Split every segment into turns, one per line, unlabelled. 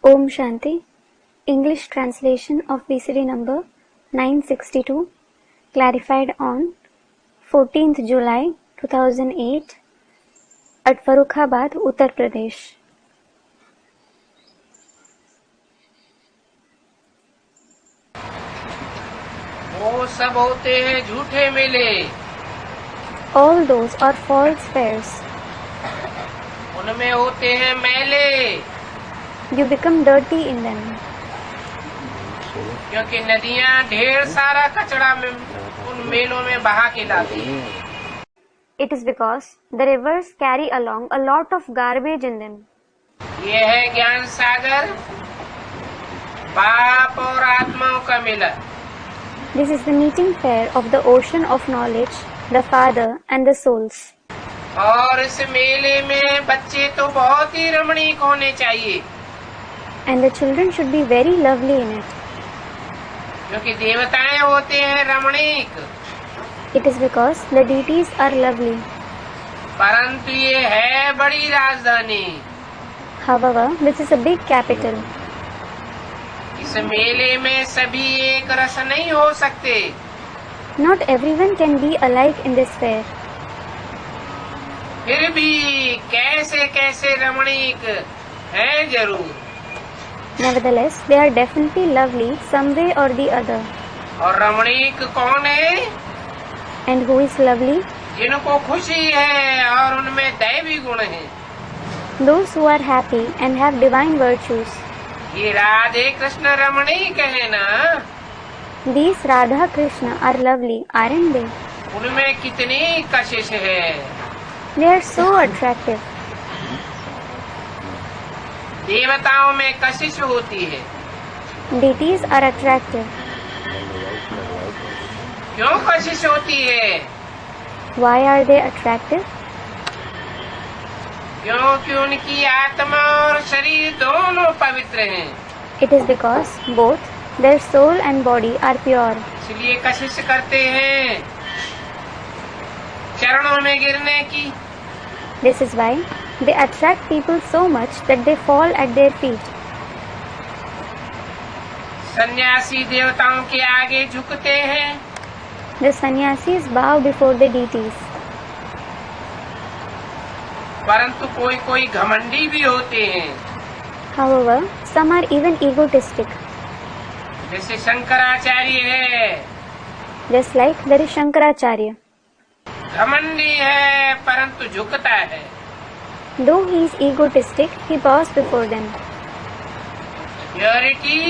Om Shanti. English translation of BCD number 962, clarified on 14th July 2008 at Farrukhabad, Uttar Pradesh.
वो सब होते हैं झूठे मेले,
All those are false fairs.
उनमें होते हैं मैले,
You become dirty in them
क्योंकि नदियां ढेर सारा कचरा में उन मेलों में बहा के लाती हैं।
It is because the rivers carry along a lot of garbage in them.
ये है ज्ञान सागर, बाप और आत्माओं का मेला।
This is the meeting fair of the ocean of knowledge, the Father and the souls.
और इस मेले में बच्चे तो बहुत ही रमणीक होने चाहिए,
And the children should be very lovely in it.
क्योंकि देवताएं होते हैं रमणीक।
It is because the deities are lovely.
परंतु ये है बड़ी राजधानी।
However, this is a big capital.
इस मेले में सभी एक रस नहीं हो सकते।
Not everyone can be alike in this fair.
फिर भी कैसे कैसे रमणीक हैं जरूर।
Nevertheless, they are definitely lovely some way or the other.
और रमणीक कौन है?
And who is lovely?
जिनको खुशी है और उनमें दैवी गुण है।
Those who are happy and have divine virtues.
ये राधे कृष्ण रमणीक है ना?
These Radha Krishna are lovely, aren't they?
उनमें कितनी कशिश है।
They are so attractive.
देवताओं में कशिश होती है।
Deities are attractive.
क्यों कशिश होती है?
Why are they attractive?
क्योंकि उनकी आत्मा और शरीर दोनों पवित्र हैं।
It is because both their soul and body are pure.
इसलिए कशिश करते हैं चरणों में गिरने की।
This is why they attract people so much that they fall at their feet.
सन्यासी देवताओं के आगे झुकते हैं,
The sannyasis bow before the deities.
परंतु कोई कोई घमंडी भी होते हैं।
However, some are even egotistic.
जैसे शंकराचार्य है,
Just like there is Shankaracharya.
घमंडी है परंतु झुकता है।
Though he is egotistic, he bows before them.
Purity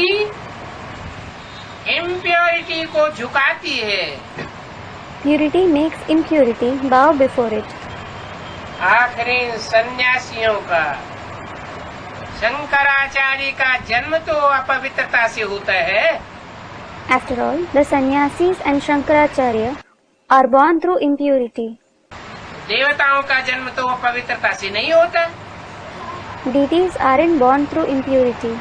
impurity को झुकाती है।
Purity makes impurity bow before it.
आखिरी सन्यासियों का शंकराचार्य का जन्म तो अपवित्रता से होता है।
After all, the sannyasis and Shankaracharya are born through impurity.
देवताओं का जन्म तो अपवित्रता से नहीं होता।
Deities aren't born through impurity.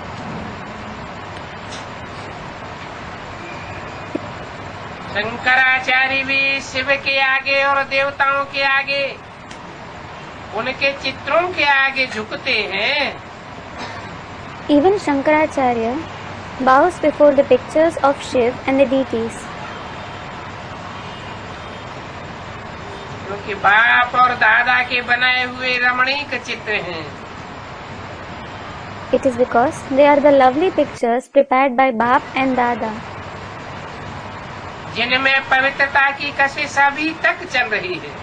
Shankaracharya भी शिव के आगे और देवताओं के आगे, उनके चित्रों के आगे झुकते हैं।
Even Shankaracharya bows before the pictures of Shiv and the deities.
क्योंकि बाप और दादा के बनाए हुए रमणीक चित्र हैं।
It is because they are the lovely pictures prepared by Bap and Dada,
जिनमें पवित्रता की कशिश अभी तक चल रही है।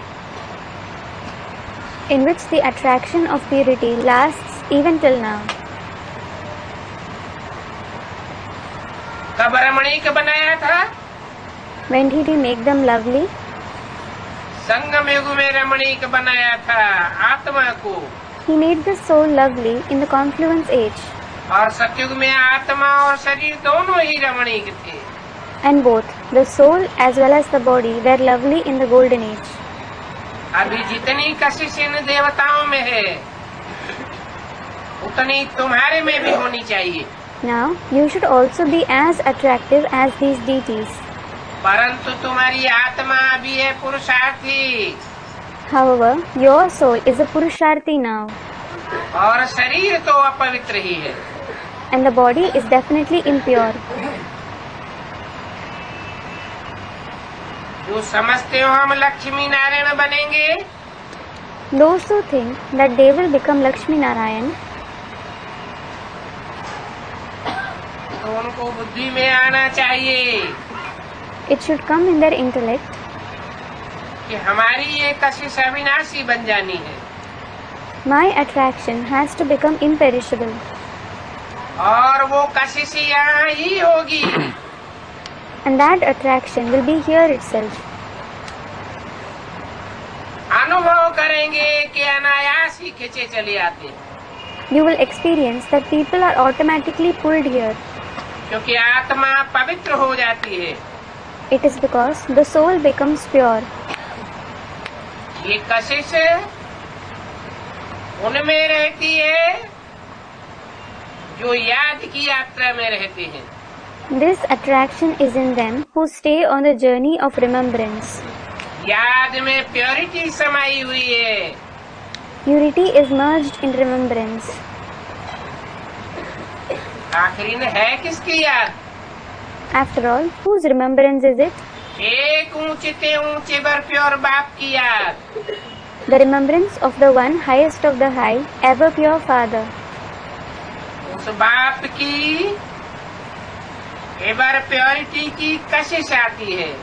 in which the attraction of purity lasts even till now.
कब रमणीक बनाया था?
When did he make them lovely?
संगम युग में रमणीक बनाया था आत्मा को,
He made the soul lovely in the confluence age,
और सतयुग में आत्मा और शरीर दोनों ही रमणीक थे।
and both the soul as well as the body were lovely in the golden age.
अभी जितनी कशिश इन देवताओं में है, उतनी तुम्हारे में भी होनी चाहिए।
Now, you should also be as attractive as these deities.
परंतु तुम्हारी आत्मा अभी है पुरुषार्थी,
However, your soul is a Purusharthi now,
और शरीर तो अपवित्र ही है।
and the body is definitely impure.
जो समझते हो हम लक्ष्मी नारायण बनेंगे,
Those who think that they will become Lakshmi Narayan,
तो उनको बुद्धि में आना चाहिए
it should come in their intellect
कि हमारी ये कशिश अविनाशी बन जानी है
my attraction has to become imperishable,
और वो कशिश यहाँ ही होगी।
and that attraction will be here itself.
अनुभव करेंगे कि अनायास ही खींचे चले आते हैं,
You will experience that people are automatically pulled here.
क्योंकि आत्मा पवित्र हो जाती है।
It is because the soul becomes pure.
ये कशिश उनमें रहती है जो याद की यात्रा में रहते हैं।
This attraction is in them who stay on the journey of remembrance.
याद में प्योरिटी समाई हुई है।
Purity is merged in remembrance.
आखिरी में है किसकी याद?
After all, whose remembrance is it?
एक ऊंचे ऊंचे बर प्योर बाप की याद।
The remembrance of the one highest of the high, ever pure Father.
उस बाप की एवर प्योरिटी की कशिश आती है।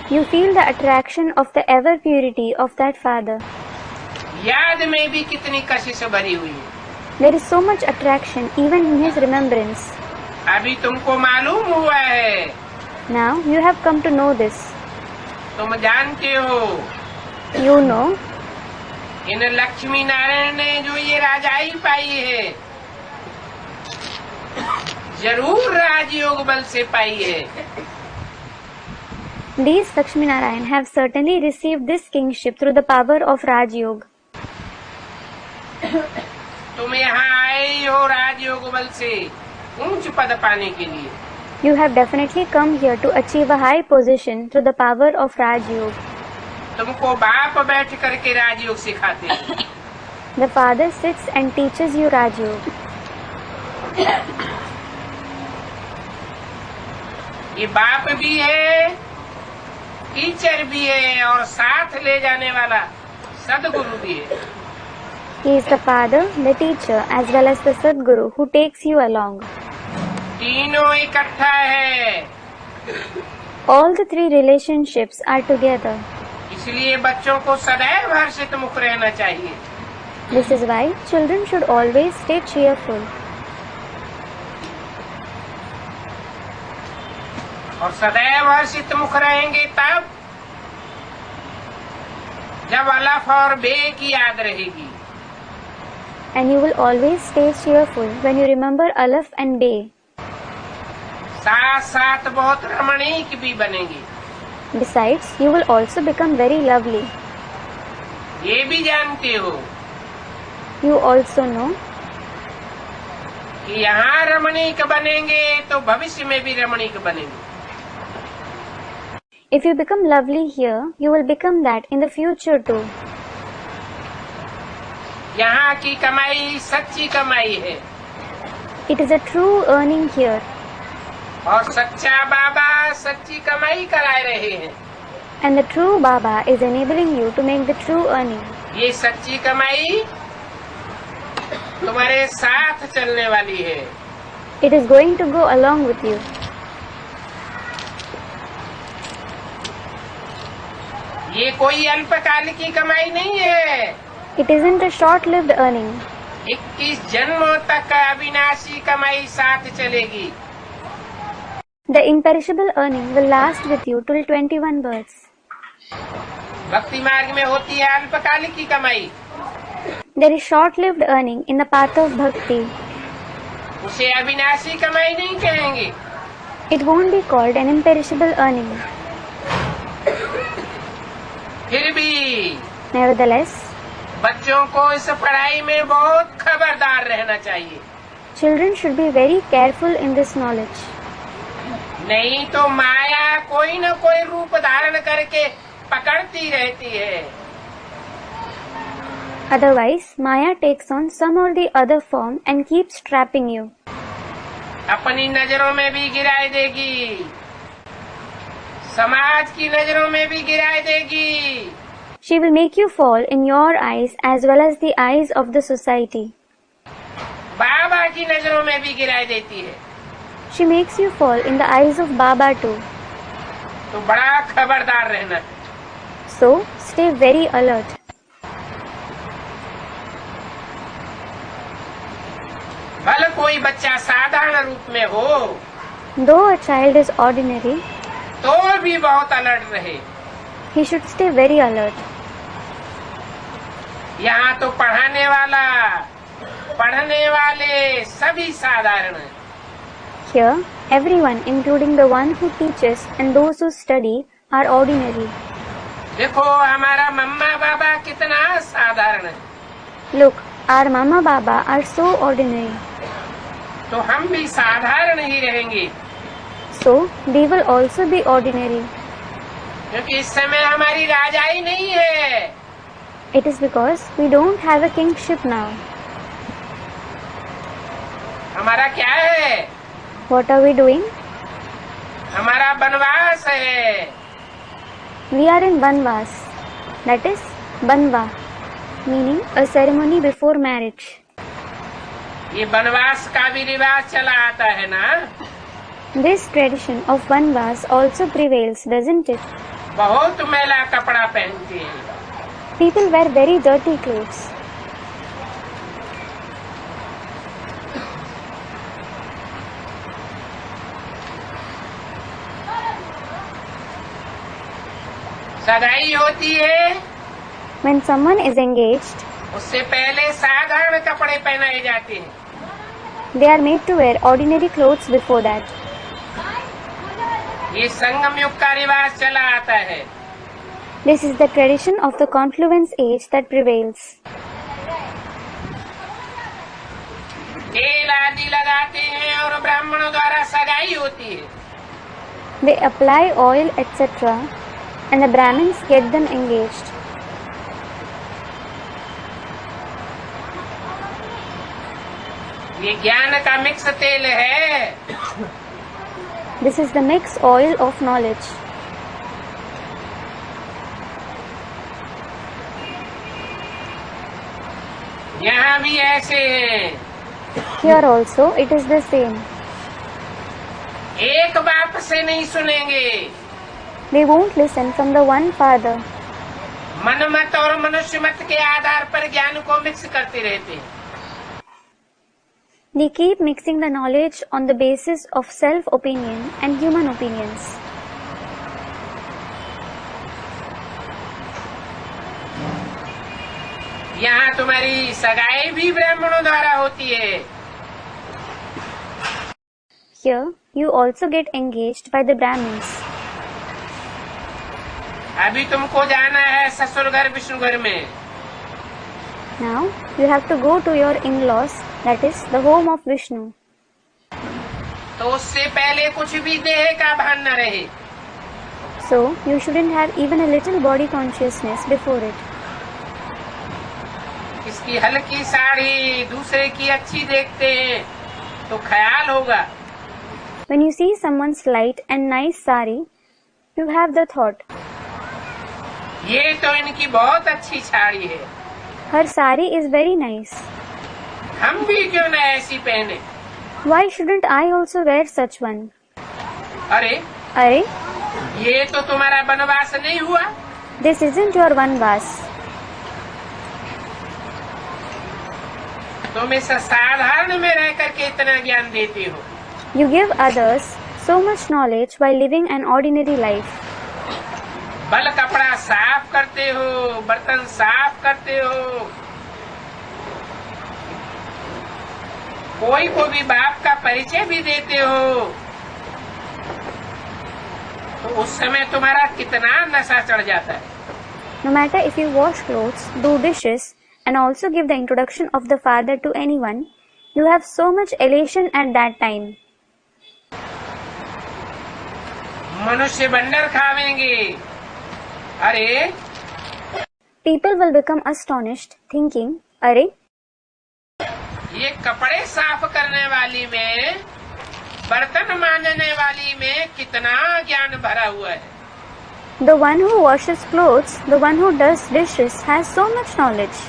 You feel the attraction of the ever purity of that Father.
याद में भी कितनी कशिश भरी हुई है।
There is so much attraction even in his remembrance.
अभी तुमको मालूम हुआ है,
Now you have come to know this.
तुम जानते हो
You know
इन लक्ष्मी नारायण ने जो ये राजाई पाई है जरूर राजयोग बल से पाई है।
these Lakshmi Narayan have certainly received this kingship through the power of Raj Yoga.
तुम यहाँ आए ही हो राजयोग बल से ऊंच पद पाने के लिए।
You have definitely come here to achieve a high position through the power of Raj Yoga.
तुमको बाप बैठ करके राजयोग सिखाते हैं।
The Father sits and teaches you Raj Yoga.
ये बाप भी है, टीचर भी है और साथ ले जाने वाला सदगुरु भी है।
He is the Father, the teacher, as well as the Sadguru who takes you along.
तीनों इकट्ठा है,
All the three relationships are together.
इसलिए बच्चों को सदैव हर्षित मुख रहना चाहिए।
This is why children should always stay cheerful.
और सदैव हर्षित मुख रहेंगे तब जब अलफ और बे की याद रहेगी।
And you will always stay cheerful when you remember Aleph and Bay.
साथ साथ बहुत रमणीक भी बनेंगे।
Besides, you will also become very lovely.
ये भी जानते हो
You also know
कि यहाँ रमणीक बनेंगे तो भविष्य में भी रमणीक बनेंगे।
if you become lovely here, you will become that in the future too.
यहाँ की कमाई सच्ची कमाई है
It is a true earning here.
और सच्चा बाबा सच्ची कमाई कराए रहे हैं।
And the true Baba is enabling you to make the true earning.
ये सच्ची कमाई तुम्हारे साथ चलने वाली है।
It is going to go along with you.
ये कोई अल्पकाल की कमाई नहीं है।
It isn't a short-lived earning.
21 जन्मों तक अविनाशी कमाई साथ चलेगी।
The imperishable earning will last with you till 21 births.
भक्ति मार्ग में होती है अल्पकालिक की कमाई,
There is short-lived earning in the path of bhakti.
उसे अविनाशी कमाई नहीं कहेंगे।
It won't be called an imperishable earning.
फिर भी
Nevertheless,
बच्चों को इस पढ़ाई में बहुत खबरदार रहना चाहिए,
children should be very careful in this knowledge.
नहीं तो माया कोई न कोई रूप धारण करके पकड़ती रहती है।
Otherwise, Maya takes on some or the other form and keeps trapping you.
अपनी नजरों में भी गिराए देगी, समाज की नजरों में भी गिराए देगी।
She will make you fall in your eyes as well as the eyes of the society.
बाबा की नजरों में भी गिराए देती है।
She makes you fall in the eyes of Baba too.
तो बड़ा खबरदार रहना।
So, stay very alert.
भले कोई बच्चा साधारण रूप में हो,
Though a child is ordinary,
तो भी बहुत अलर्ट रहे।
he should stay very alert.
यहाँ तो पढ़ाने वाला, पढ़ने वाले सभी साधारण हैं।
Here, everyone, including the one who teaches and those who study, are ordinary.
देखो हमारा मम्मा बाबा कितना साधारण है,
Look, our Mama Baba are so ordinary.
तो हम भी साधारण ही रहेंगे,
So, we will also be ordinary.
क्योंकि इस समय हमारी राजाई नहीं है।
It is because we don't have a kingship now.
हमारा क्या है?
What are we doing?
हमारा वनवास है।
We are in Banvas. That is, Banva, meaning a ceremony before marriage.
ये वनवास का भी रिवाज चला आता है ना?
This tradition of Banvas also prevails, doesn't it?
बहुत मैला कपड़ा पहनते हैं।
People wear very dirty clothes.
सगाई होती है,
When someone is engaged,
उससे पहले साधारण कपड़े पहनाए जाते हैं।
they are made to wear ordinary clothes before that.
ये संगम युग का रिवाज चला आता है।
This is the tradition of the confluence age that prevails.
तेल आदि लगाते हैं और ब्राह्मणों द्वारा सगाई होती है।
They apply oil, etc., and the Brahmins get them engaged.
ये ज्ञान का मिक्स तेल है।
This is the mixed oil of knowledge.
यहाँ भी ऐसे हैं।
Here also it is the same.
एक बाप से नहीं सुनेंगे।
They won't listen from the one father.
Manmath और मनुष्य मत के आधार पर ज्ञान को मिक्स करते रहते हैं।
They keep mixing the knowledge on the basis of self-opinion and human opinions.
यहाँ तुम्हारी सगाई भी ब्राह्मणों द्वारा होती है।
Here you also get engaged by the Brahmins.
अभी तुमको जाना है ससुर घर विष्णु घर में।
Now you have to go to your in-laws, that is the home of Vishnu.
तो उससे पहले कुछ भी देह का भान न रहे।
So you shouldn't have even a little body consciousness before it.
इसकी हल्की साड़ी दूसरे की अच्छी देखते हैं तो ख्याल होगा।
When you see someone's light and nice sari, you have the thought,
ये तो इनकी बहुत अच्छी साड़ी है,
her sari is very nice.
हम भी क्यों न ऐसी पहने।
Why shouldn't I also wear such one?
अरे
Arey,
ये तो तुम्हारा वनवास नहीं हुआ।
this isn't your Vanvas.
तुम इस साधारण में रह करके इतना ज्ञान देते हो।
You give others so much knowledge while living an ordinary life.
बल कपड़ा साफ करते हो, बर्तन साफ करते हो, कोई को भी बाप का परिचय भी देते हो, तो उस समय तुम्हारा कितना नशा चढ़ जाता है।
No matter if you wash clothes, do dishes, and also give the introduction of the Father to anyone, you have so much elation at that time.
मनुष्य बंडर खावेंगे। अरे
People will become astonished, thinking, अरे,
ये कपड़े साफ करने वाली में बर्तन मांजने वाली में कितना ज्ञान भरा हुआ है।
The one who washes clothes, the one who does dishes has so much knowledge.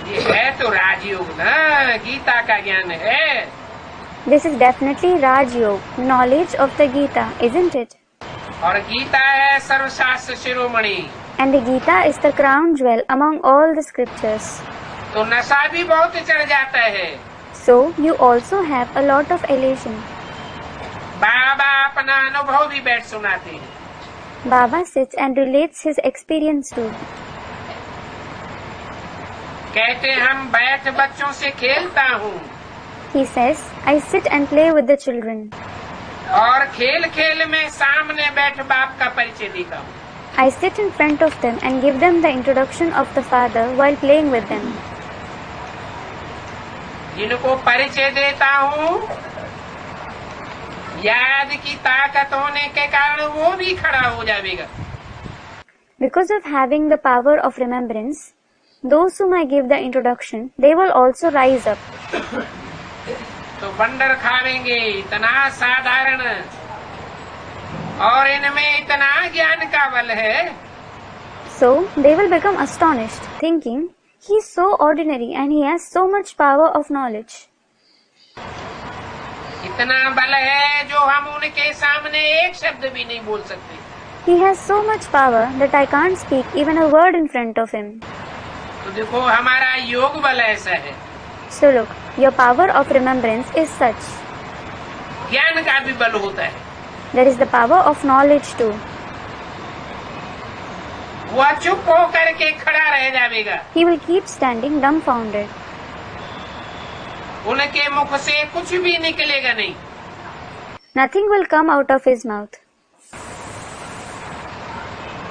ये है तो राजयोग ना, गीता का ज्ञान है।
This is definitely Raj Yoga, knowledge of the Gita, isn't it?
और गीता है सर्वशास्त्र शिरोमणि।
And the Gita is the crown jewel among all the scriptures.
तो नशा भी बहुत चढ़ जाता है।
So you also have a lot of elation.
बाबा अपना अनुभव भी बैठ सुनाते हैं।
Baba sits and relates his experience too.
कहते हम बैठ बच्चों से खेलता हूँ।
He says, I sit and play with the children.
और खेल खेल में सामने बैठ बाप का परिचय देता हूँ।
I sit in front of them and give them the introduction of the Father while playing with them.
जिनको परिचय देता हूँ, याद की ताकत होने के कारण वो भी खड़ा हो जाएगा।
Because of having the power of remembrance, those whom I give the introduction, they will also rise up.
तो बंदर खावेंगे इतना साधारण, और इनमें इतना ज्ञान का बल है।
So they will become astonished, thinking, he is so ordinary and he has so much power of knowledge.
इतना बल है जो हम उनके सामने एक शब्द भी नहीं बोल सकते।
He has so much power that I can't speak even a word in front of him.
तो देखो हमारा योग बल ऐसा है।
So look, your power of remembrance is such.
ज्ञान का भी बल होता है।
There is the power of knowledge too.
वह चुप होकर के खड़ा रह जाएगा।
He will keep standing dumbfounded.
उनके मुख से कुछ भी निकलेगा नहीं।
Nothing will come out of his mouth.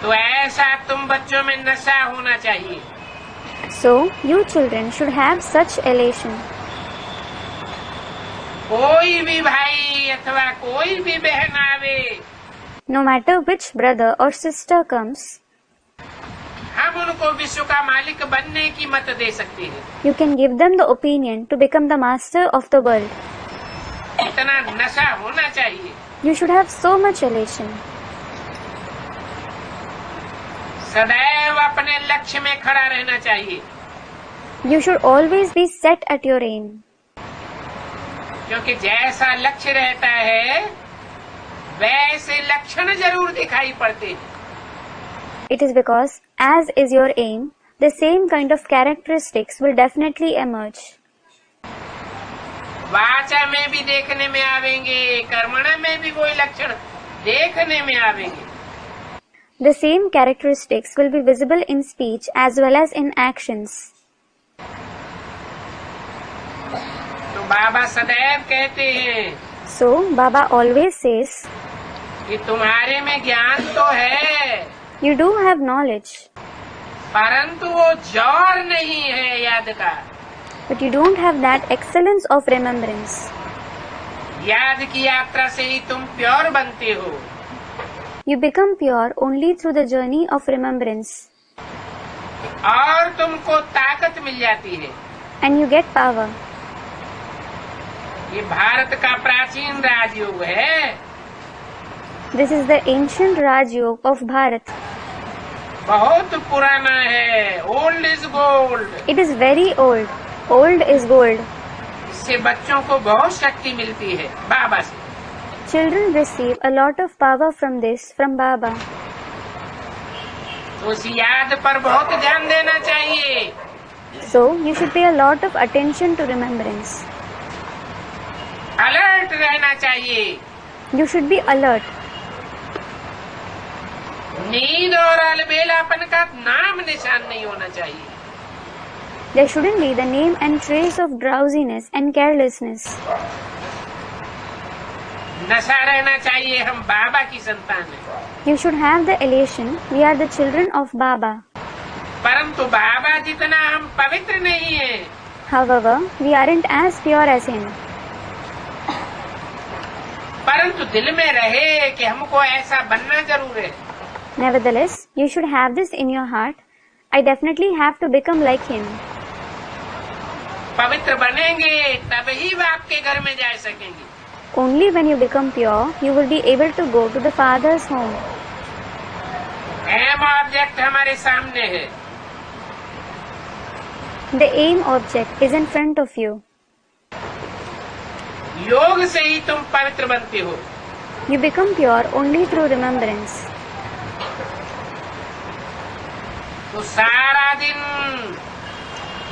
तो ऐसा तुम बच्चों में नशा होना चाहिए।
So you children should have such elation.
कोई भी भाई अथवा कोई भी बहन आवे,
No matter which brother or sister comes,
हम उनको विश्व का मालिक बनने की मत दे सकते हैं।
you can give them the opinion to become the master of the world.
इतना नशा होना चाहिए।
You should have so much elation.
सदैव अपने लक्ष्य में खड़ा रहना चाहिए।
You should always be set at your aim.
क्योंकि जैसा लक्ष्य रहता है वैसे लक्षण जरूर दिखाई पड़ते हैं।
It is because, as is your aim, the same kind of characteristics will definitely emerge.
वाचा में भी देखने में आवेंगे, कर्मणा में भी वही लक्षण देखने में आवेंगे।
The same characteristics will be visible in speech as well as in actions.
तो बाबा सदैव कहते हैं
So, Baba always says,
कि तुम्हारे में ज्ञान तो है,
you do have knowledge,
परंतु वो जोर नहीं है याद का।
but you don't have that excellence of remembrance.
याद की यात्रा से ही तुम प्योर बनते हो।
You become pure only through the journey of remembrance,
और तुमको ताकत मिल जाती है।
and you get power.
ये भारत का प्राचीन राजयोग है।
This is the ancient Raj Yoga of Bharat.
बहुत पुराना है। Old is gold.
It is very old. Old is gold.
इससे बच्चों को बहुत शक्ति मिलती है बाबा से।
Children receive a lot of power from this from Baba.
उस याद पर बहुत ध्यान देना चाहिए।
So you should pay a lot of attention to remembrance.
Alert रहना चाहिए।
You should be alert.
नींद और अलबेलापन का नाम निशान नहीं होना चाहिए।
There shouldn't be the name and trace of drowsiness and carelessness.
नशा रहना चाहिए। हम बाबा की संतान हैं।
You should have the elation, we are the children of Baba.
परंतु बाबा जितना हम पवित्र नहीं है।
However, we aren't as pure as him.
परंतु दिल में रहे कि हमको ऐसा बनना जरूर है।
Nevertheless, you should have this in your heart. I definitely have to become like him.
पवित्र बनेंगे तब ही बाप के घर में जा सकेंगे।
Only when you become pure, you will be able to go to the Father's home.
Aim object हमारे सामने है,
The aim object is in front of you.
योग से ही तुम पवित्र बनते हो।
You become pure only through remembrance.
तो सारा दिन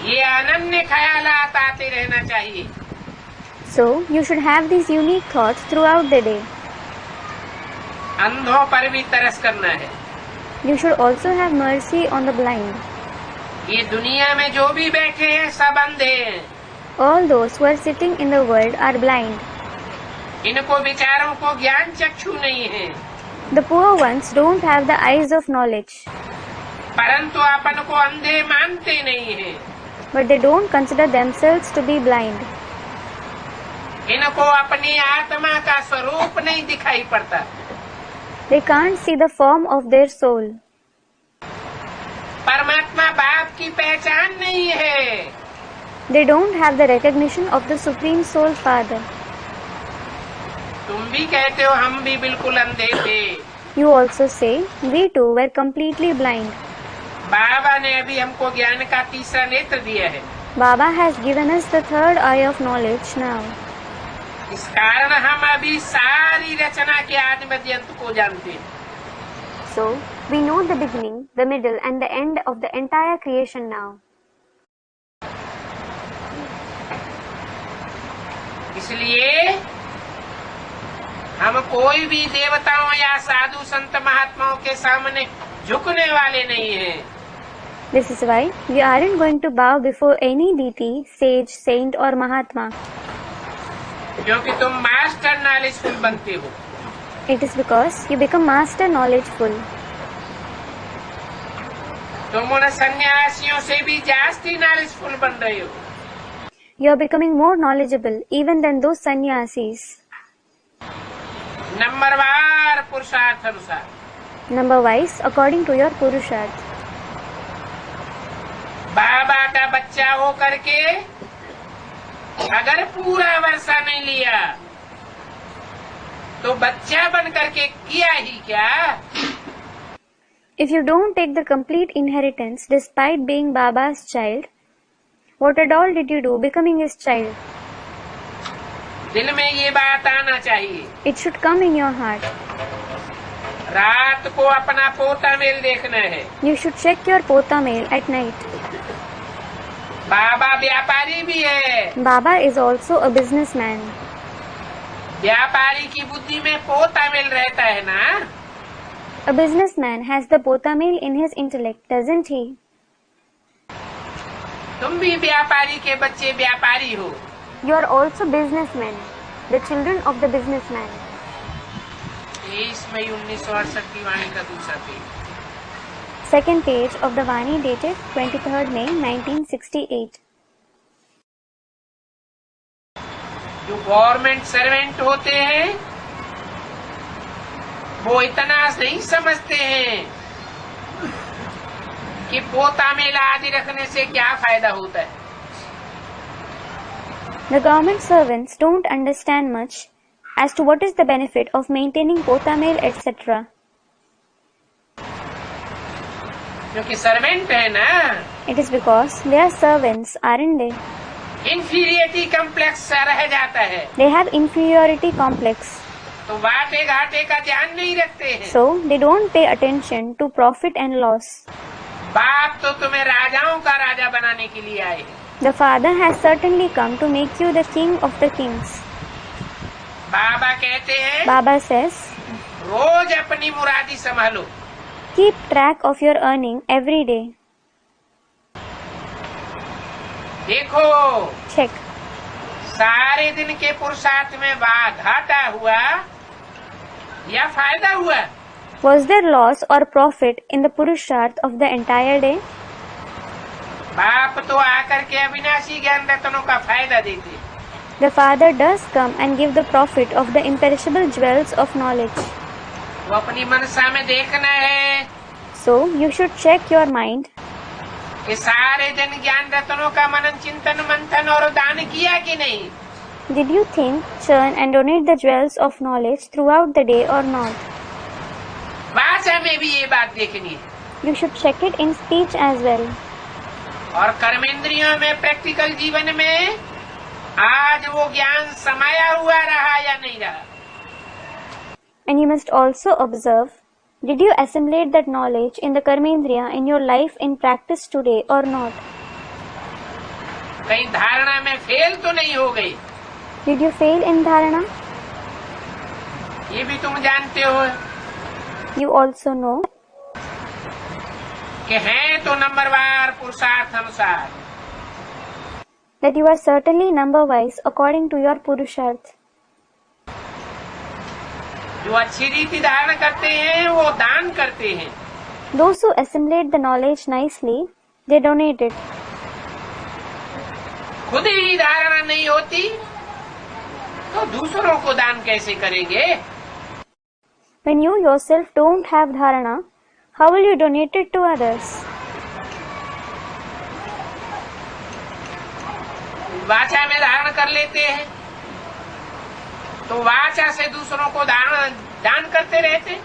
ये अनन्य ख्यालात आते रहना चाहिए।
So, you should have these unique thoughts throughout the day.
अंधों पर भी तरस करना है।
You should also have mercy on the blind.
ये दुनिया में जो भी बैठे हैं सब अंधे हैं।
All those who are sitting in the world are blind.
इनको विचारों को ज्ञान चक्षु नहीं है,
The poor ones don't have the eyes of knowledge,
परंतु अपन को अंधे मानते नहीं हैं।
but they don't consider themselves to be blind.
इनको अपनी आत्मा का स्वरूप नहीं दिखाई पड़ता।
They can't see the form of their soul.
परमात्मा बाप की पहचान नहीं है।
They don't have the recognition of the Supreme Soul Father.
तुम भी कहते हो हम भी बिल्कुल अंधे थे।
You also say, we too were completely blind.
बाबा ने अभी हमको ज्ञान का तीसरा नेत्र दिया है।
Baba has given us the third eye of knowledge now.
इस कारण हम अभी सारी रचना के आदि मध्य अंत को जानते हैं।
So, we know the beginning, the middle and the end of the entire creation now.
इसलिए हम कोई भी देवताओं या साधु संत महात्माओं के सामने झुकने वाले नहीं हैं।
This is why we aren't going to bow before any deity, sage, saint or Mahatma.
क्योंकि तुम मास्टर नॉलेजफुल बनते हो।
It is because you become master knowledgeful.
तुम उन सन्यासियों से भी जास्ती नॉलेजफुल बन रहे हो।
You are becoming more knowledgeable even than those sannyasis.
नंबरवार पुरुषार्थ अनुसार।
Number wise according to your Purusharth.
बाबा का बच्चा हो करके अगर पूरा वर्षा नहीं लिया तो बच्चा बन करके किया ही क्या?
If you don't take the complete inheritance despite being Baba's child, what at all did you do becoming his child?
दिल में ये बात आना चाहिए।
It should come in your heart.
रात को अपना पोता मेल देखना है।
You should check your pota mail at night.
बाबा व्यापारी भी है।
Baba is also a businessman.
व्यापारी की बुद्धि में पोता मेल रहता है ना?
A businessman has the pota mail in his intellect, doesn't he?
तुम भी व्यापारी के बच्चे व्यापारी हो।
You are also businessmen, the children of the businessman.
23 मई 1968 की वाणी का दूसरा page.
Second page of the Vani dated 23rd May 1968.
जो गवर्नमेंट सर्वेंट होते हैं वो इतना नहीं समझते हैं कि पोता मेला आदि रखने से क्या फायदा होता है।
The government servants don't understand much as to what is the benefit of maintaining pota mail, etc.
क्योंकि सर्वेंट है ना,
It is because they are servants, aren't they?
Inferiority complex रह जाता है।
They have inferiority complex,
तो वाटे घाटे का ध्यान नहीं रखते हैं।
so they don't pay attention to profit and loss.
बाप तो तुम्हें राजाओं का राजा बनाने के लिए आए हैं।
The Father has certainly come to make you the king of the kings.
बाबा कहते हैं
Baba says,
रोज अपनी मुरादी संभालो।
keep track of your earning every day.
देखो
Check.
सारे दिन के पुरुषार्थ में घाटा हुआ या फायदा हुआ?
Was there loss or profit in the Purusharth of the entire day?
बाप तो आकर के अविनाशी ज्ञान रत्नों का फायदा देते।
The Father does come and give the profit of the imperishable jewels of knowledge.
वो अपनी मनसा में देखना है
So, you should check your mind
कि सारे दिन ज्ञान रत्नों का मनन चिंतन मंथन और दान किया कि नहीं।
Did you think, churn and donate the jewels of knowledge throughout the day or not?
भाषा में भी ये बात देखनी है,
You should check it in speech as well.
और कर्मेंद्रियों में, प्रैक्टिकल जीवन में आज वो ज्ञान समाया हुआ रहा या नहीं रहा.
And you must also observe, did you assimilate that knowledge in the karmendriya in your life in practice today or not?
कहीं धारणा में फेल तो नहीं हो गई.
Did you fail in dharana?
ये भी तुम जानते हो
You also know
कि हैं तो नंबरवार पुरुषार्थ अनुसार.
that you are certainly number wise according to your purusharth.
जो अच्छी रीति धारण करते हैं वो दान करते हैं.
Those who assimilate the knowledge nicely, they donate it.
खुद ही धारणा नहीं होती तो दूसरों को दान कैसे करेंगे.
When you yourself don't have dharana, how will you donate it to others?
वाचा में धारण कर लेते हैं तो वाचा से दूसरों को दान करते रहते.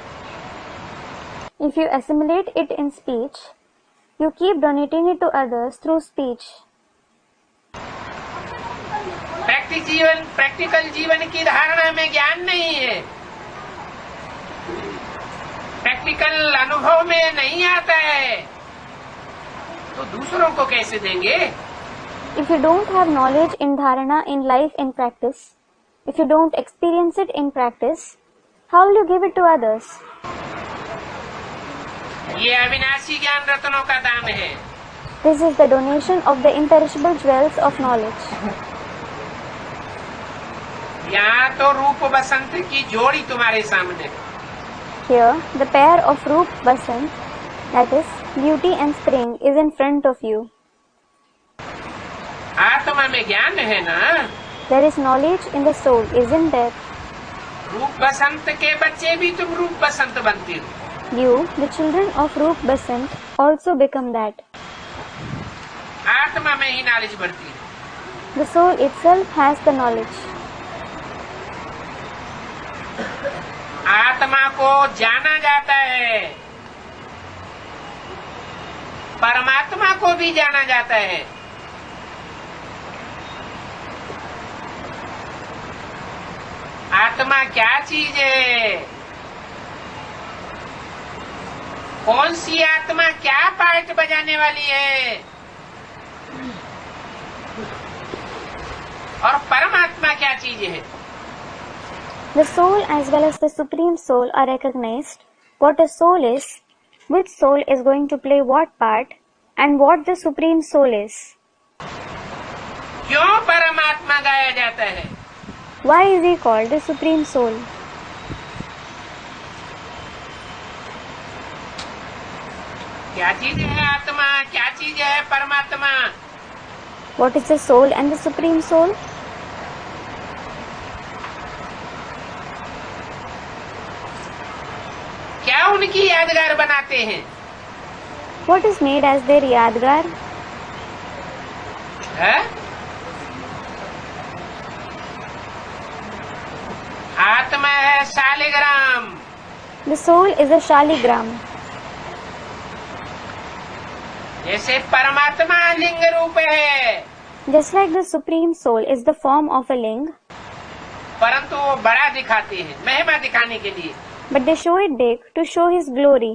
If you assimilate it in speech, you keep donating it to others through speech.
Practical जीवन की धारणा में ज्ञान नहीं है, प्रैक्टिकल अनुभव में नहीं आता है तो दूसरों को कैसे देंगे.
If you don't have knowledge in dharana in life in practice, if you don't experience it in practice, how will you give it to others?
ये अविनाशी ज्ञान रत्नों का दान है.
This is the donation of the imperishable jewels of knowledge.
यहाँ तो रूप बसंत की जोड़ी तुम्हारे सामने.
Here, the pair of Roop Basant, that is, beauty and spring, is in front of you.
आत्मा में ज्ञान है ना.
There is knowledge in the soul, isn't there?
रूप बसंत के बच्चे भी तुम रूप बसंत बनते हो.
You, the children of Roop Basant, also become that.
आत्मा में ही नॉलेज बढ़ती है.
The soul itself has the knowledge.
आत्मा को जाना जाता है, परमात्मा को भी जाना जाता है. आत्मा क्या चीज है, कौन सी आत्मा क्या पार्ट बजाने वाली है, और परमात्मा क्या चीज है.
The soul as well as the supreme soul are recognized. What a soul is, which soul is going to play what part, and what the supreme soul is.
क्यों परमात्मा गाया जाता है.
Why is he called the supreme soul?
क्या चीज है आत्मा, क्या चीज है परमात्मा.
What is the soul and the supreme soul?
क्या उनकी यादगार बनाते हैं.
What is made as their yadgar?
है? आत्मा है Shaligram.
The soul is a shaligram.
जैसे परमात्मा लिंग रूप है,
Just like the supreme soul is the form of a ling,
परंतु वो बड़ा दिखाते हैं महिमा दिखाने के लिए.
but they show it big to show his glory.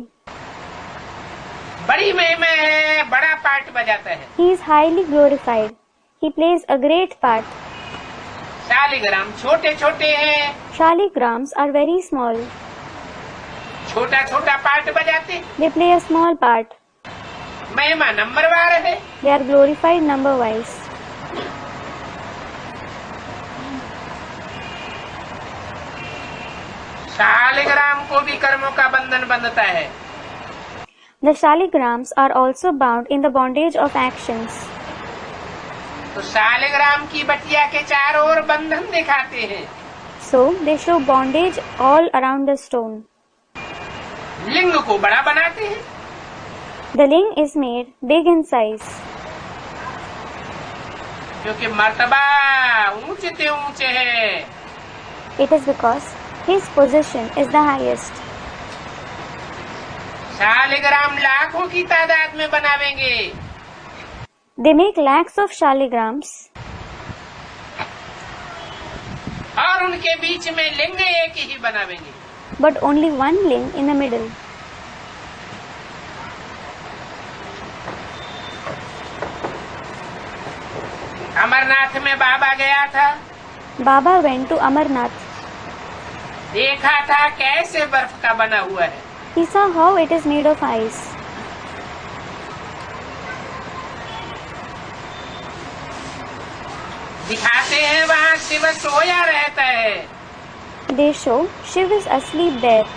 बड़ी महिमा है, बड़ा पार्ट बजाता है.
He is highly glorified. He plays a great part.
Shaligram छोटे छोटे हैं,
Shaligrams are very small.
छोटा छोटा पार्ट बजाते.
They play a small part.
महिमा नंबरवार है.
They are glorified number wise.
Shaligram को भी कर्मों का बंधन बंधता है.
The shaligrams are also bound in the bondage of actions.
तो शालिग्राम की बटिया के चारों ओर बंधन दिखाते हैं.
So they show bondage all around the stone.
लिंग को बड़ा बनाते हैं.
The ling is made big in size.
क्योंकि मर्तबा ऊंचे से ऊंचे है।
It is because his position is the highest.
Shaligram लाखों की तादाद में बनावेंगे।
They make lakhs of shaligrams,
और उनके बीच में लिंग एक ही बनावेंगे।
but only one ling in the middle.
Amarnath में बाबा गया था,
Baba went to Amarnath.
देखा था कैसे बर्फ का बना हुआ है।
He saw how it is made of ice.
दिखाते हैं वहाँ शिव सोया रहता है।
They show Shiv is asleep there.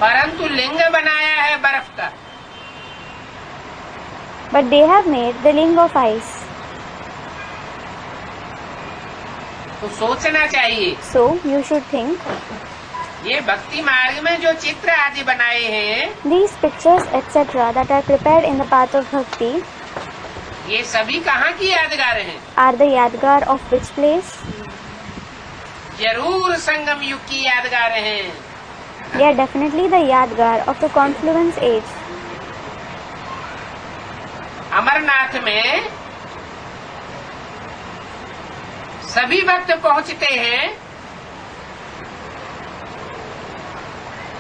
परंतु लिंग बनाया है बर्फ का।
But they have made the ling of ice.
तो सोचना चाहिए,
So you should think,
ये भक्ति मार्ग में जो चित्र आदि बनाए हैं,
these pictures etc. that are prepared in the path of bhakti
ये सभी कहाँ की यादगार हैं?
are the yadgar of which place?
जरूर संगम युग की यादगार हैं।
They are definitely the yadgar of the confluence age.
Amarnath में सभी भक्त पहुँचते हैं,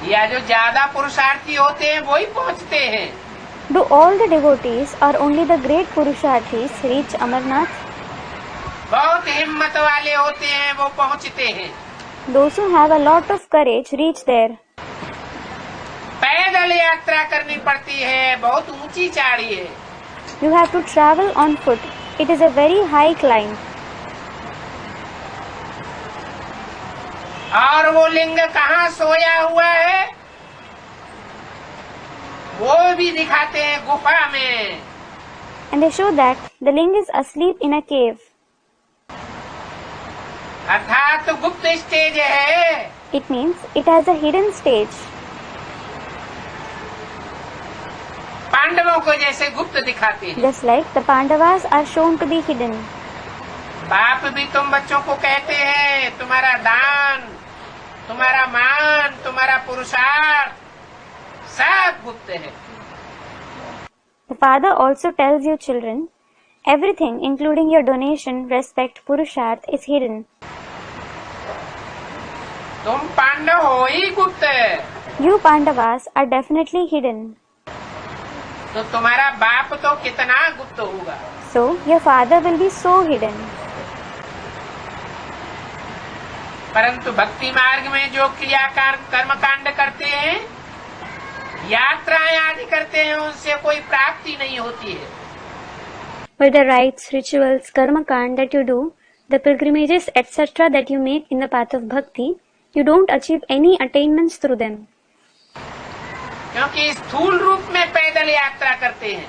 या जो ज्यादा पुरुषार्थी होते हैं वही पहुँचते हैं।
Do all the devotees or only the great Purusharthis reach Amarnath?
बहुत हिम्मत वाले होते हैं वो पहुँचते हैं।
Those who have a lot of courage reach there.
पैदल यात्रा करनी पड़ती है, बहुत ऊंची चढ़ाई है।
You have to travel on foot. It is a very high climb.
और वो लिंग कहाँ सोया हुआ है वो भी दिखाते हैं, गुफा में।
And they show that the ling is asleep in a cave.
अर्थात गुप्त स्टेज है।
It means it has a hidden stage.
पांडवों को जैसे गुप्त दिखाते हैं।
Just like the Pandavas are shown to be hidden.
बाप भी तुम बच्चों को कहते हैं तुम्हारा दान, तुम्हारा मान, तुम्हारा पुरुषार्थ सब गुप्त है।
The father also tells you children, everything including your donation, respect, purusharth is hidden.
तुम पांडव हो ही गुप्त।
You Pandavas are definitely hidden.
तो तुम्हारा बाप तो कितना गुप्त होगा।
So your father will be so hidden.
परंतु भक्ति मार्ग में जो क्रियाकार कर्म कांड करते हैं, यात्राएं आदि करते हैं, उनसे कोई प्राप्ति नहीं होती है।
By the rites, rituals, karma kand that you do, the pilgrimages etc. that you make in the path of bhakti, you don't achieve any attainments through them.
क्योंकि स्थूल रूप में पैदल यात्रा करते हैं।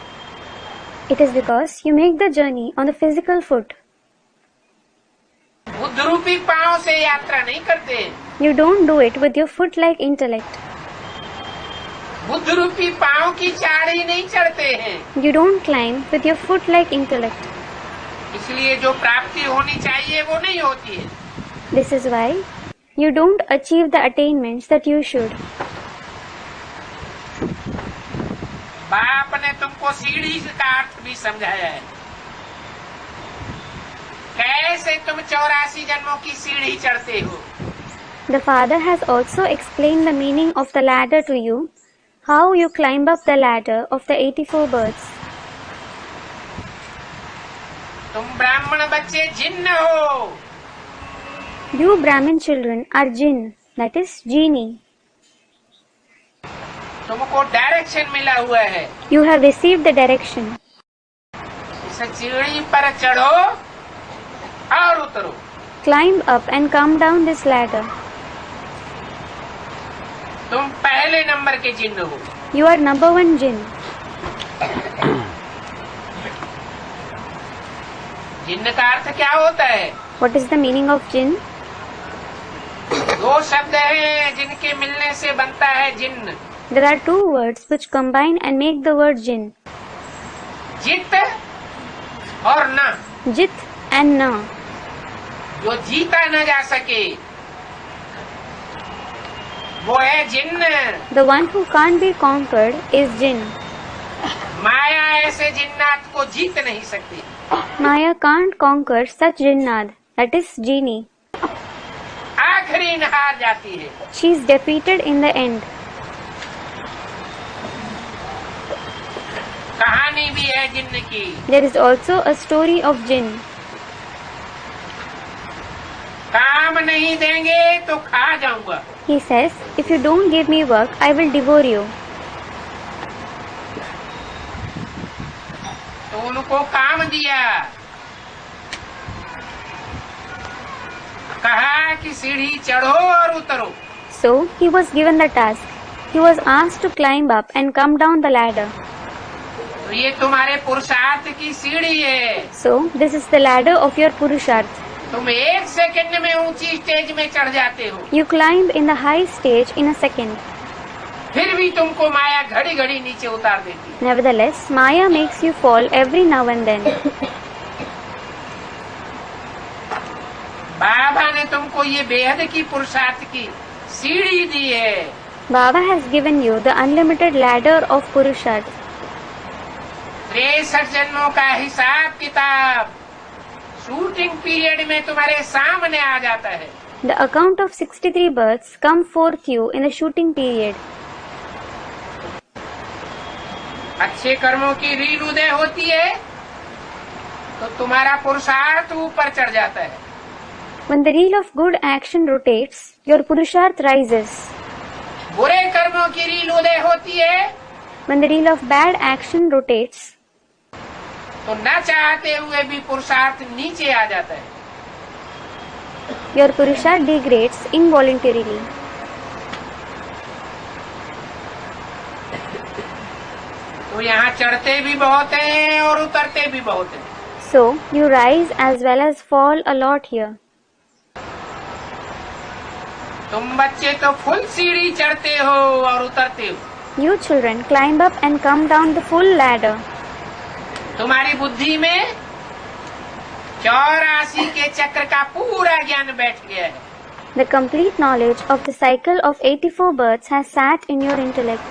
It is because you make the journey on the physical foot.
Buddha रूपी पांव से यात्रा नहीं करते।
You don't do it with your foot-like intellect.
Buddha रूपी पांव की चाड़ी नहीं चढ़ते हैं।
You don't climb with your foot-like intellect.
इसलिए जो प्राप्ति होनी चाहिए वो नहीं होती है।
This is why you don't achieve the attainments that you should.
बाप ने तुमको सीढ़ी का अर्थ भी समझाया है, कैसे तुम 84 जन्मों की सीढ़ी चढ़ते हो।
The father has also explained the meaning of the ladder to you, how you climb up the ladder of the 84 births.
तुम ब्राह्मण बच्चे जिन्न हो।
You Brahmin children are jinn, that is genie.
तुमको डायरेक्शन मिला हुआ है।
You have received the direction.
इस सीढ़ी पर चढ़ो और उतरो।
Climb up and come down this ladder.
तुम पहले नंबर के जिन्न हो।
You are number one jinn.
जिन्न का अर्थ क्या होता है?
What is the meaning of jinn?
दो शब्द हैं जिनके मिलने से बनता है जिन्न।
There are two words which combine and make the word jinn.
जित और न,
Jit and Na.
जो जीता न जा सके वो है जिन्न।
The one who can't be conquered is Jinn.
माया ऐसे जिन्नात को जीत नहीं सकती।
Maya can't conquer such Jinnad, that is genie.
आखिरी न हार जाती है।
She is defeated in the end.
कहानी भी है जिन्न की।
There is also a story of Jinn.
काम नहीं देंगे तो खा जाऊंगा।
He says, if you don't give me work, I will devour you.
तो उनको काम दिया, कहा कि सीढ़ी चढ़ो और उतरो।
So he was given the task. He was asked to climb up and come down the ladder.
तो ये तुम्हारे पुरुषार्थ की सीढ़ी है।
So this is the ladder of your Purusharth.
तुम एक सेकंड में ऊंची स्टेज में चढ़ जाते हो,
You climb in the high stage in a second.
फिर भी तुमको माया घड़ी घड़ी नीचे उतार देती है।
Nevertheless, Maya makes you fall every now and then.
बाबा ने तुमको ये बेहद की पुरुषार्थ की सीढ़ी दी है।
Baba has given you the unlimited ladder of Purusharth.
63 जन्मों का हिसाब किताब शूटिंग पीरियड में तुम्हारे सामने आ जाता है।
The account of 63 births come forth you in the shooting period.
अच्छे कर्मों की रील उदय होती है तो तुम्हारा पुरुषार्थ ऊपर चढ़ जाता है।
When the reel of good action rotates, your Purusharth rises.
बुरे कर्मों की रील उदय होती है
When the reel of bad action rotates,
तो न चाहते हुए भी पुरुषार्थ नीचे आ जाता है।
your Purusharth degrades involuntarily.
तो यहाँ चढ़ते भी बहुत हैं और उतरते भी बहुत हैं।
So, you rise as well as fall a lot here.
तुम बच्चे तो फुल सीढ़ी चढ़ते हो और उतरते हो।
You children climb up and come down the full ladder.
तुम्हारी बुद्धि में 84 के चक्र का पूरा ज्ञान बैठ गया है।
The complete knowledge of the cycle of 84 births has sat in your intellect.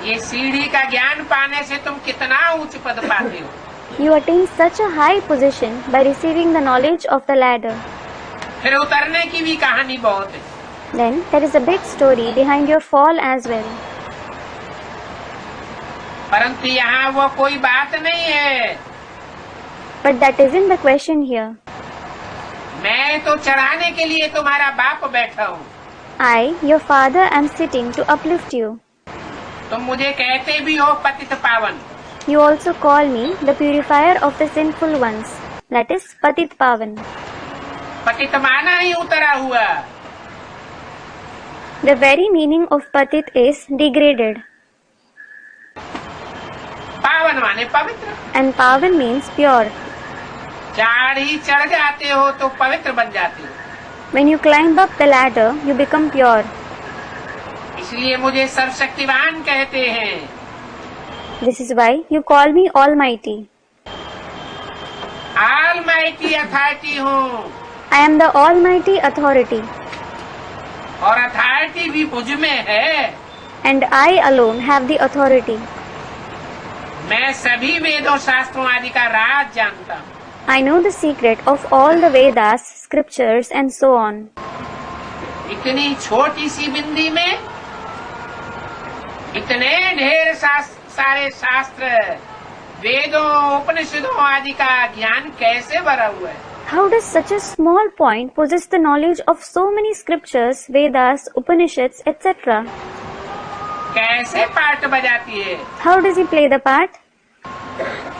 ये सीढ़ी का ज्ञान पाने से तुम कितना उच्च पद पाते हो।
You attain such a high position by receiving the knowledge of the ladder.
फिर उतरने की भी कहानी बहुत है।
Then there is a big story behind your fall as well.
परंतु यहाँ वो कोई बात नहीं है।
But that isn't the question here.
मैं तो चढ़ाने के लिए तुम्हारा बाप बैठा हूँ।
I, your father, am sitting to uplift you.
तुम मुझे कहते भी हो पतित पावन।
You also call me the purifier of the sinful ones. That is Patit Pavan.
पतित माना ही उतरा हुआ।
The very meaning of Patit is degraded.
पावन माने पवित्र।
And Pavan means pure.
चाढ़ी चढ़ जाते हो तो पवित्र बन जाते हो।
When you climb up the ladder, you become pure.
इसलिए मुझे सर्वशक्तिवान कहते हैं।
This is why you call me Almighty.
Almighty authority हूँ
I am the Almighty Authority.
और अथॉरिटी भी मुझ में है।
And I alone have the authority.
मैं सभी वेदों शास्त्रों आदि का राज जानता हूँ।
I know the secret of all the Vedas, scriptures and so on.
इतनी छोटी सी बिंदी में इतने ढेर सारे शास्त्र, वेदों, उपनिषदों आदि का ज्ञान कैसे भरा हुआ है।
How does such a small point possess the knowledge of so many scriptures, Vedas, Upanishads, etc.?
कैसे पार्ट बजाती है।
How does he play the part?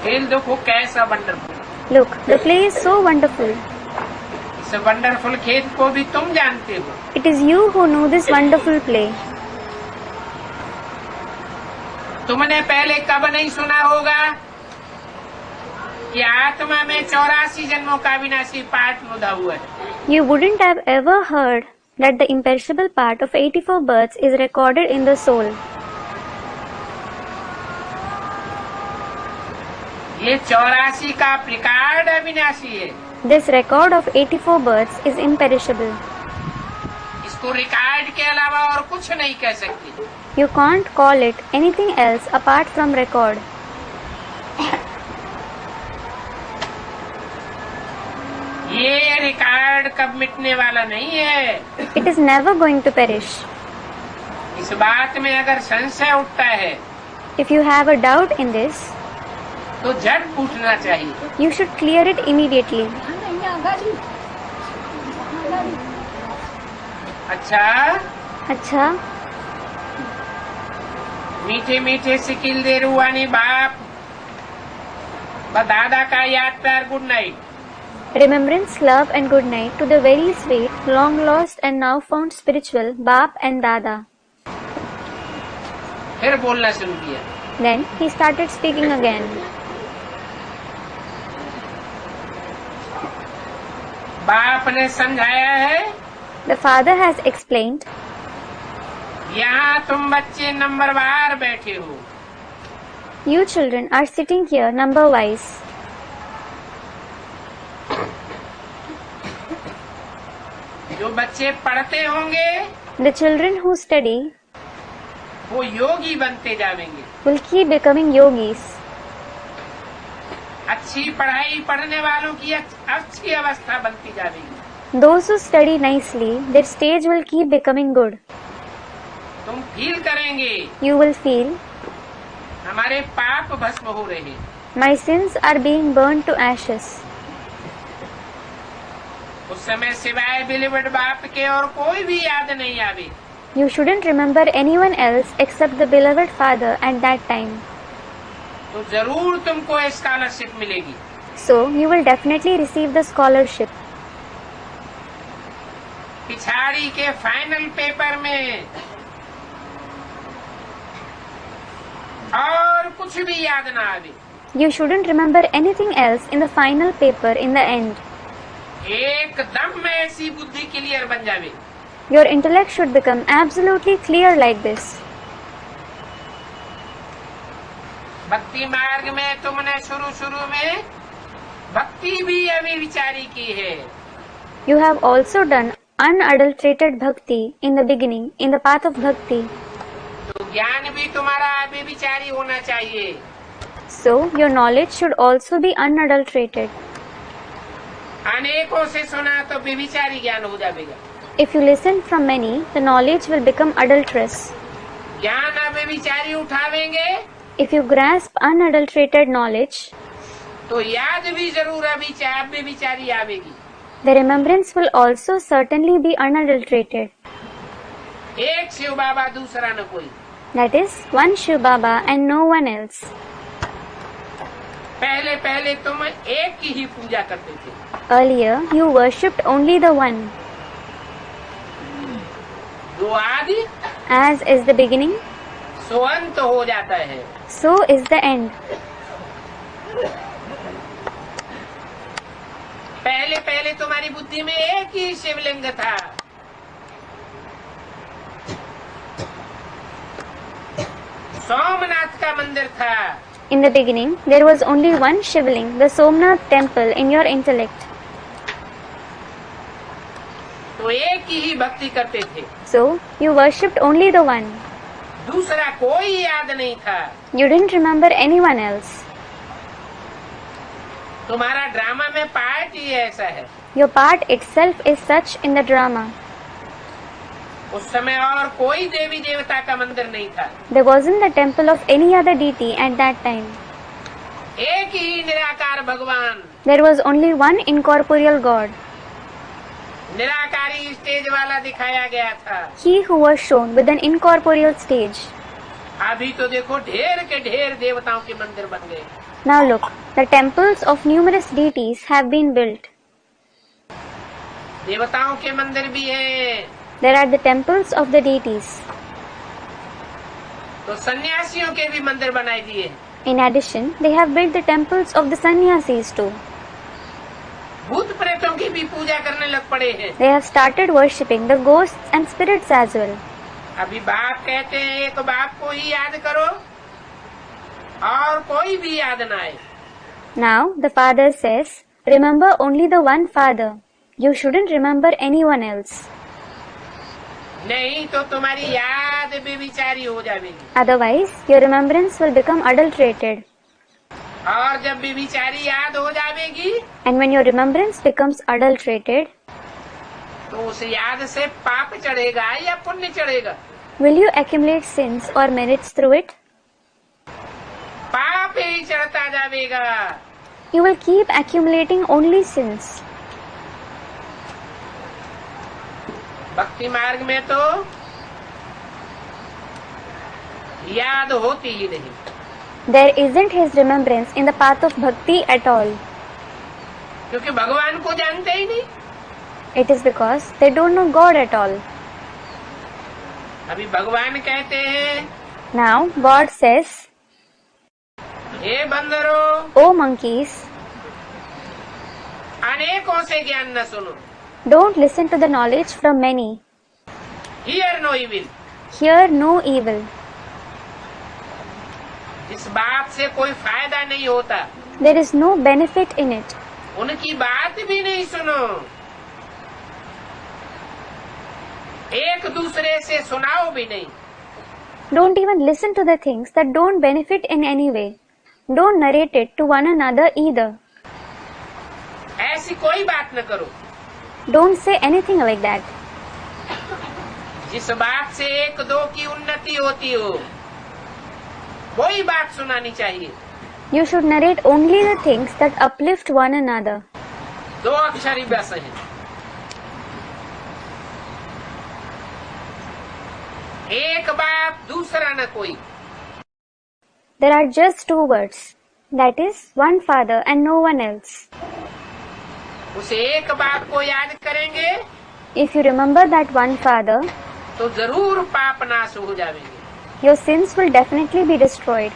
खेल देखो कैसा wonderful.
Look, the play is so wonderful.
इस वंडरफुल खेल को भी तुम जानते हो।
It is you who know this wonderful play.
तुमने पहले कब नहीं सुना होगा कि आत्मा में 84 जन्मों का विनाशी पाठ मुदा हुआ है।
You wouldn't have ever heard that the imperishable part of 84 births is recorded in the soul.
ये 84 का रिकॉर्ड अविनाशी है।
This record of 84 births is imperishable.
इसको रिकॉर्ड के अलावा और कुछ नहीं कह सकते।
You can't call it anything else apart from record.
ये रिकॉर्ड कब मिटने वाला नहीं है।
It is never going to perish.
इस बात में अगर संशय उठता है
If you have a doubt in this,
तो झट पूछना चाहिए।
you should clear it immediately.
अच्छा, मीठे मीठे सिकिल दे रुआनी बाप व दादा का याद प्यार good night.
Remembrance, love and good night to the very sweet, long lost and now found spiritual Baap and Dada.
फिर बोलना शुरू किया।
Then he started speaking again.
बाप ने समझाया है,
The father has explained,
यहाँ तुम बच्चे नंबरवार बैठे हो।
you children are sitting here number wise.
जो बच्चे पढ़ते होंगे
The children who study
वो योगी बनते जाएंगे।
will keep becoming yogis.
अच्छी पढ़ाई पढ़ने वालों की अच्छी अवस्था बनती जाएगी।
Those who study nicely, their stage will keep becoming good.
तुम फील करेंगे
You will feel,
हमारे पाप भस्म हो रहे।
my sins are being burned to ashes.
उस समय सिवाय बिलीवर्ड बाप के और कोई भी याद नहीं आवे।
You shouldn't remember anyone else except the beloved father at that time.
तो जरूर तुमको स्कॉलरशिप मिलेगी।
So you will definitely receive the scholarship.
पिछाड़ी के फाइनल पेपर में और कुछ भी याद ना आवे।
You shouldn't remember anything else in the final paper in the end.
एकदम में ऐसी बुद्धि क्लियर बन जावे।
Your intellect should become absolutely clear like this.
भक्ति मार्ग में तुमने शुरू में भक्ति भी अविचारी की है।
You have also done unadulterated bhakti in the beginning, in the path of bhakti.
तो ज्ञान भी तुम्हारा अविचारी होना चाहिए।
So your knowledge should also be unadulterated.
अनेकों से सुना तो विचारी ज्ञान हो जाएगा।
If you listen from many, the knowledge will become adulterous.
ज्ञान अविचारी उठावेंगे
If you grasp unadulterated knowledge,
तो याद भी जरूर अविचारी आवेगी।
the remembrance will also certainly be unadulterated.
एक शिव बाबा दूसरा न कोई।
That is, one Shiv Baba and no one else.
पहले तुम एक की ही पूजा करते थे।
Earlier, you worshipped only the one.
जो आदि
As is the beginning,
सो अंत हो जाता है।
so is the end.
पहले तुम्हारी बुद्धि में एक ही शिवलिंग था। सोमनाथ का मंदिर था।
In the beginning, there was only one Shivling, the Somnath temple, in your intellect.
तो एक की ही भक्ति करते थे।
So, you worshipped only the one.
दूसरा कोई याद नहीं था।
You didn't remember anyone else.
तुम्हारा ड्रामा में पार्ट ही ऐसा है।
Your part itself is such in the drama.
उस समय और कोई देवी देवता का मंदिर नहीं था।
There wasn't the temple of any other deity at that time.
एक ही निराकार भगवान।
There was only one incorporeal God.
निराकारी स्टेज वाला दिखाया गया था।
He who was shown with an incorporeal stage.
अभी तो देखो ढेर के ढेर देवताओं के मंदिर बन गए।
Now look, the temples of numerous deities have been built.
देवताओं के मंदिर भी हैं।
There are the temples of the deities.
तो सन्यासियों के भी मंदिर बनाए दिए।
In addition, they have built the temples of the sannyasis too.
भूत प्रेतों की भी पूजा करने लग पड़े हैं।
They have started worshipping the ghosts and spirits as well.
अभी बाप कहते हैं एक बाप को ही याद करो और कोई भी याद ना आए।
Now the father says, remember only the one father. You shouldn't remember anyone else.
नहीं तो तुम्हारी याद बेविचारी हो जाएगी।
Otherwise, your remembrance will become adulterated.
और जब बेविचारी याद हो जाएगी,
And when your remembrance becomes adulterated,
तो उस याद से पाप चढ़ेगा या पुण्य चढ़ेगा?
will you accumulate sins or merits through it?
पाप ही चढ़ता जाएगा।
You will keep accumulating only sins.
भक्ति मार्ग में तो याद होती ही नहीं।
There isn't his remembrance in the path of bhakti at all.
क्योंकि भगवान को जानते ही नहीं।
It is because they don't know God at all.
अभी भगवान कहते हैं,
Now God says,
हे बंदरों,
O monkeys,
अनेकों से ज्ञान न सुनो।
don't listen to the knowledge from many.
Hear no evil.
Hear no evil.
इस बात से कोई फायदा नहीं होता।
There is no benefit in it.
उनकी बात भी नहीं सुनो। एक दूसरे से सुनाओ भी नहीं।
Don't even listen to the things that don't benefit in any way. Don't narrate it to one another either.
ऐसी कोई बात न करो
Don't say anything like that.
जिस बात से एक दो की उन्नति होती हो, वही बात सुनानी चाहिए।
You should narrate only the things that uplift one another.
दो अक्षरी बस हैं। एक बाप दूसरा न कोई।
There are just two words. That is, one father and no one else.
उस एक बाप को याद करेंगे
If you remember that one father,
तो जरूर पाप नाश हो जाएंगे।
your sins will definitely be destroyed.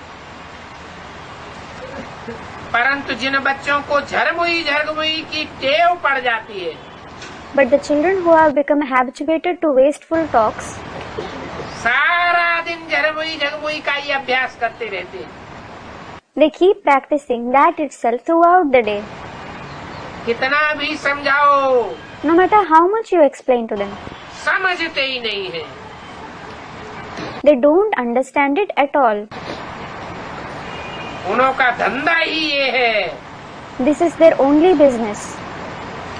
परंतु जिन बच्चों को झरमुई झरमुई की टेव पड़ जाती है,
But the children who have become habituated to wasteful talks,
सारा दिन झरमुई झरमुई का ही अभ्यास करते रहते हैं।
they keep practicing that itself throughout the day.
कितना भी समझाओ,
No matter how much you explain to them,
समझते ही नहीं है।
they don't understand it at all.
उनका धंधा ही ये है,
This is their only business.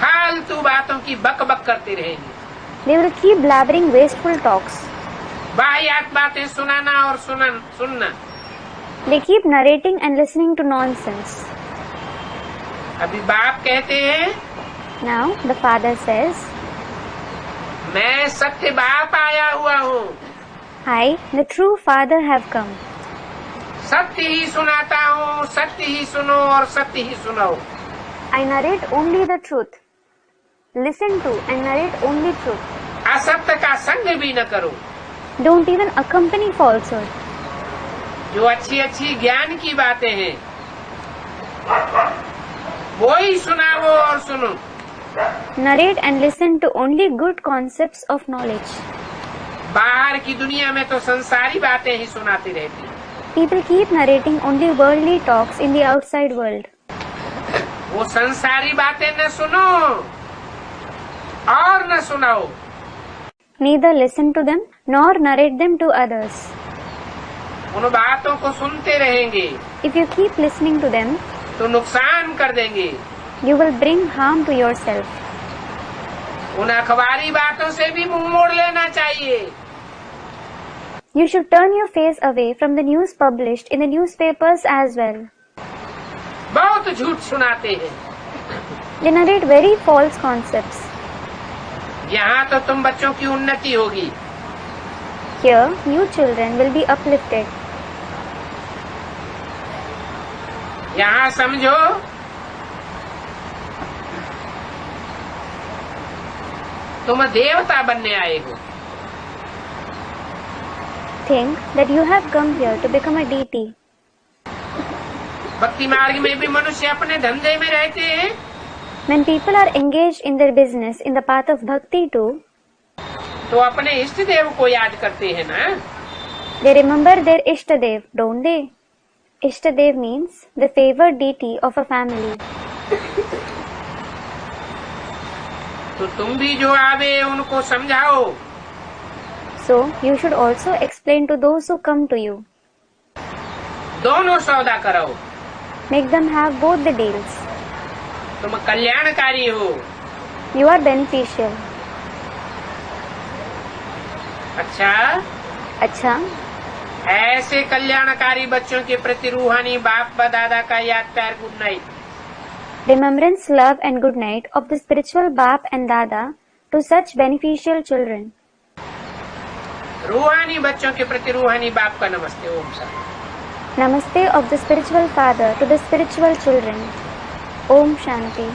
फालतू बातों की बक बक करते रहेंगे।
They will keep blabbering wasteful talks.
वाहियात बातें सुनाना और सुनना।
They keep narrating and listening to nonsense.
अभी बाप कहते हैं,
Now the father says,
मैं सत्य बाप आया हुआ हूँ,
I, the true father, have come.
सत्य ही सुनाता हूँ, सत्य ही सुनो और सत्य ही सुनाओ।
I narrate only the truth. Listen to and narrate only truth.
असत्य का संग भी न करो।
Don't even accompany falsehood.
जो अच्छी अच्छी ज्ञान की बातें हैं, वो ही सुनाओ और सुनो।
Narrate and listen to only good concepts of knowledge.
बाहर की दुनिया में तो संसारी बातें ही सुनाती रहती हैं।
People keep narrating only worldly talks in the outside world.
वो संसारी बातें न सुनो और न सुनाओ।
Neither listen to them nor narrate them to others.
उन बातों को सुनते रहेंगे
If you keep listening to them,
तो नुकसान कर देंगे।
you will bring harm to yourself.
उन अखबारी बातों से भी मुंह मोड़ लेना चाहिए।
You should turn your face away from the news published in the newspapers as well.
बहुत झूठ सुनाते हैं।
They narrate very false concepts.
यहाँ तो तुम बच्चों की उन्नति होगी।
Here, you children will be uplifted.
यहाँ समझो, तुम देवता बनने आए हो।
Think that you have come here to become a deity.
भक्ति मार्ग में भी मनुष्य अपने धंधे में रहते हैं,
When people are engaged in their business in the path of bhakti too,
तो अपने इष्ट देव को याद करते हैं ना।
they remember their Ishtadev, don't they? Ishtadev means the favored deity of a family.
तो तुम भी जो आवे उनको समझाओ.
So you should also explain to those who come to you.
दोनों सौदा करो.
Make them have both the deals.
तुम कल्याणकारी हो.
You are beneficial. अच्छा,
ऐसे कल्याणकारी बच्चों के प्रति रूहानी बाप व दादा का याद प्यार good night.
Remembrance, love and good night of the spiritual Bap and Dada to such beneficial children.
रूहानी बच्चों के प्रति रूहानी बाप का नमस्ते. Om Shanti.
Namaste of the spiritual father to the spiritual children. Om Shanti.